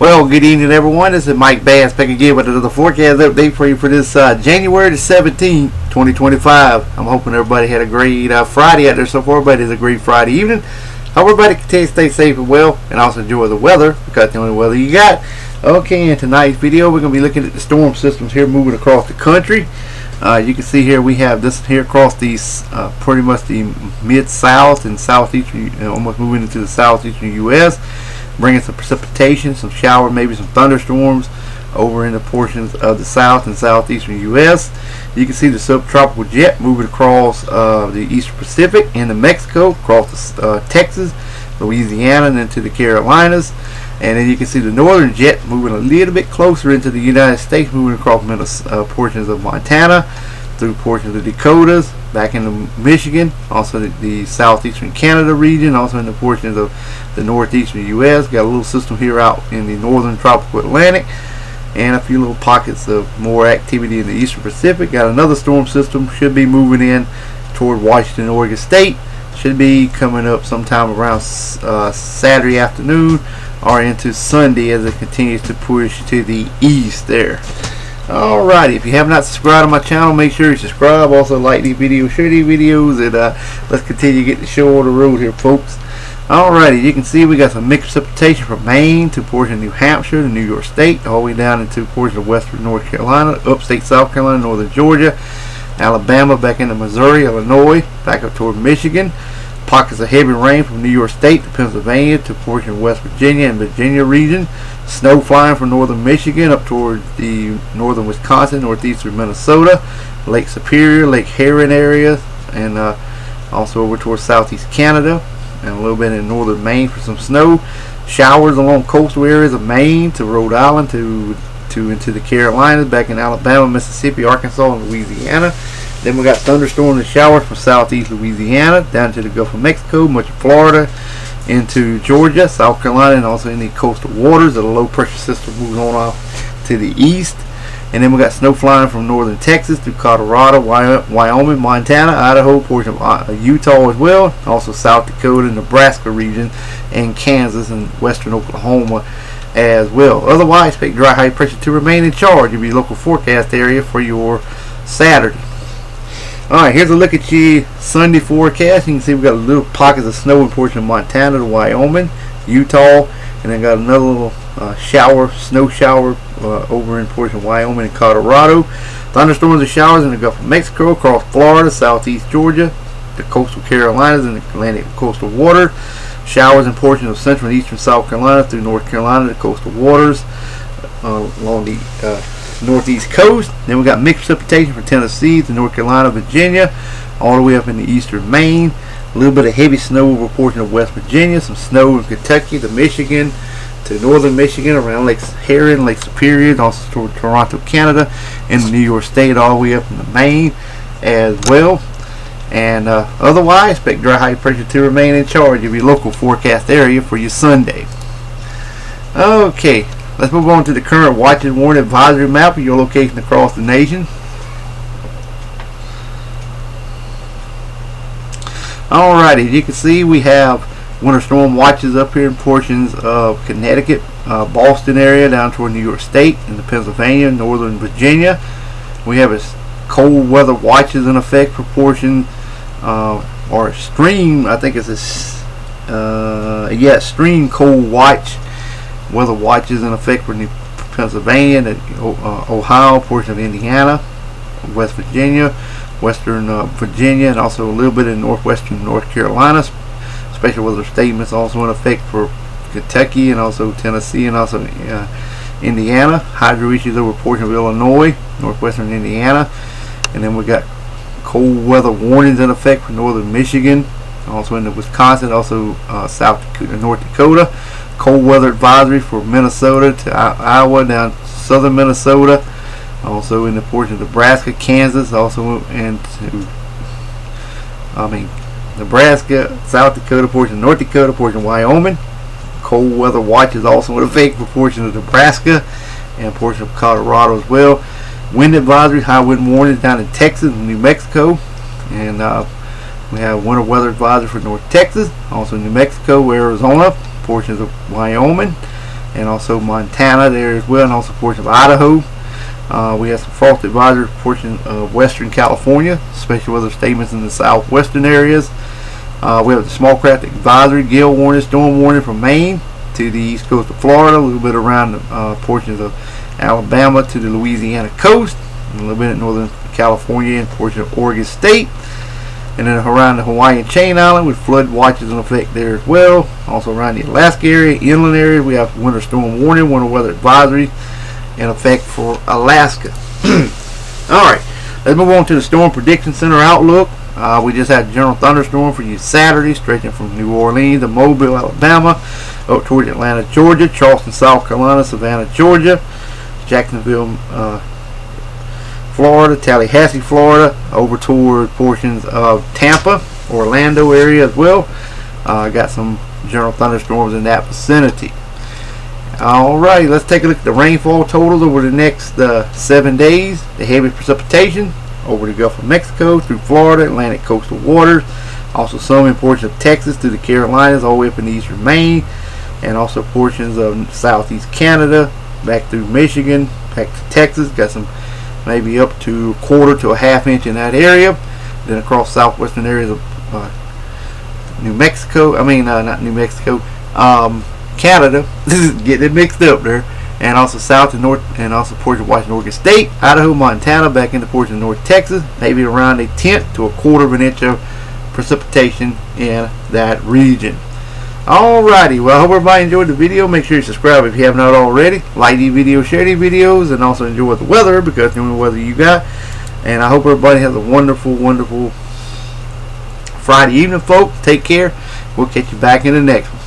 Well, good evening, everyone. This is Mike Bass back again with another forecast update for you for this January the 17th, 2025. I'm hoping everybody had a great Friday out there so far. Everybody has a great Friday evening. Hope everybody can stay safe and well, and also enjoy the weather because the only weather you got. Okay, in tonight's video, we're going to be looking at the storm systems here moving across the country. You can see here we have this here across these pretty much the mid-south and southeastern, almost moving into the southeastern U.S., bringing some precipitation, some shower, maybe some thunderstorms over in the portions of the south and southeastern U.S. You can see the subtropical jet moving across the eastern Pacific into Mexico, across Texas, Louisiana, and into the Carolinas. And then you can see the northern jet moving a little bit closer into the United States, moving across portions of Montana, through portions of the Dakotas, back into Michigan, also the southeastern Canada region, also in the portions of the northeastern U.S. Got a little system here out in the northern tropical Atlantic, and a few little pockets of more activity in the eastern Pacific. Got another storm system should be moving in toward Washington, Oregon State. Should be coming up sometime around Saturday afternoon or into Sunday as it continues to push to the east there. Alrighty, if you have not subscribed to my channel, make sure you subscribe. Also like these videos, share these videos, and let's continue to get the show on the road here, folks. Alrighty, you can see we got some mixed precipitation from Maine to portion of New Hampshire to New York State, all the way down into portion of western North Carolina, upstate South Carolina, northern Georgia, Alabama, back into Missouri, Illinois, back up toward Michigan. Pockets of heavy rain from New York State to Pennsylvania to portion of West Virginia and Virginia region. Snow flying from northern Michigan up toward the northern Wisconsin, northeastern Minnesota, Lake Superior, Lake Huron area, and also over towards southeast Canada, and a little bit in northern Maine for some snow. Showers along coastal areas of Maine to Rhode Island to into the Carolinas, back in Alabama, Mississippi, Arkansas, and Louisiana. Then we got thunderstorms and showers from southeast Louisiana down to the Gulf of Mexico, much of Florida, into Georgia, South Carolina, and also in the coastal waters. The low pressure system moves on off to the east. And then we got snow flying from northern Texas through Colorado, Wyoming, Montana, Idaho, portion of Utah as well. Also South Dakota, Nebraska region, and Kansas and western Oklahoma as well. Otherwise, expect dry high pressure to remain in charge of your local forecast area for your Saturday. Alright, here's a look at your Sunday forecast. You can see we got little pockets of snow in portion of Montana to Wyoming, Utah, and then got another little snow shower over in portion of Wyoming and Colorado. Thunderstorms and showers in the Gulf of Mexico, across Florida, southeast Georgia, the coastal Carolinas, and the Atlantic coastal water. Showers in portions of central and eastern South Carolina through North Carolina, the coastal waters along the northeast coast. Then we got mixed precipitation from Tennessee to North Carolina, Virginia, all the way up into eastern Maine. A little bit of heavy snow over a portion of West Virginia. Some snow in Kentucky to Michigan, to northern Michigan, around Lake Huron, Lake Superior, also toward Toronto, Canada, and New York State, all the way up into Maine as well. And otherwise, expect dry high pressure to remain in charge of your local forecast area for your Sunday. Okay, let's move on to the current watch and warning advisory map of your location across the nation. Alrighty, you can see we have winter storm watches up here in portions of Connecticut, Boston area, down toward New York State, into Pennsylvania, northern Virginia. We have a cold weather watches in effect for portion or extreme, I think it's a extreme cold watch weather watches in effect for Pennsylvania, Ohio, portion of Indiana, West Virginia, western Virginia, and also a little bit in northwestern North Carolina. Special weather statements also in effect for Kentucky and also Tennessee and also Indiana. Hydro issues over portion of Illinois, northwestern Indiana. And then we got cold weather warnings in effect for northern Michigan, also in the Wisconsin, also South Dakota, North Dakota. Cold weather advisory for Minnesota to Iowa, down southern Minnesota, also in the portion of Nebraska, Kansas, also into Nebraska, South Dakota, portion of North Dakota, portion of Wyoming. Cold weather watch is also in effect for portion of Nebraska and portion of Colorado as well. Wind advisory, high wind warnings down in Texas and New Mexico, and we have winter weather advisory for North Texas, also New Mexico, Arizona, portions of Wyoming, and also Montana there as well, and also portions of Idaho. We have some frost advisory portion of Western California, special weather statements in the southwestern areas. We have the small craft advisory, gale warning, storm warning from Maine to the east coast of Florida, a little bit around the portions of Alabama to the Louisiana coast, and a little bit in northern California and portion of Oregon State, and then around the Hawaiian chain island with flood watches in effect there as well. Also around the Alaska area, inland areas, we have winter storm warning, winter weather advisory in effect for Alaska. Alright, let's move on to the Storm Prediction Center outlook. We just had a general thunderstorm for you Saturday, stretching from New Orleans to Mobile, Alabama, up towards Atlanta, Georgia, Charleston, South Carolina, Savannah, Georgia, Jacksonville, Florida, Tallahassee, Florida, over toward portions of Tampa, Orlando area as well. Got some general thunderstorms in that vicinity. Alright, let's take a look at the rainfall totals over the next 7 days. The heaviest precipitation over the Gulf of Mexico through Florida, Atlantic coastal waters. Also some in portions of Texas through the Carolinas, all the way up in eastern Maine, and also portions of southeast Canada, back through Michigan, back to Texas. Got some maybe up to a quarter to a half inch in that area. Then across southwestern areas of New Mexico, not New Mexico, Canada. This is getting it mixed up there. And also south and north, and also portions of Washington, Oregon State, Idaho, Montana, back into portions of North Texas, maybe around a tenth to a quarter of an inch of precipitation in that region. Alrighty, well, I hope everybody enjoyed the video. Make sure you subscribe if you have not already. Like these videos, share these videos, and also enjoy the weather, because it's the only weather you got. And I hope everybody has a wonderful, wonderful Friday evening, folks. Take care. We'll catch you back in the next one.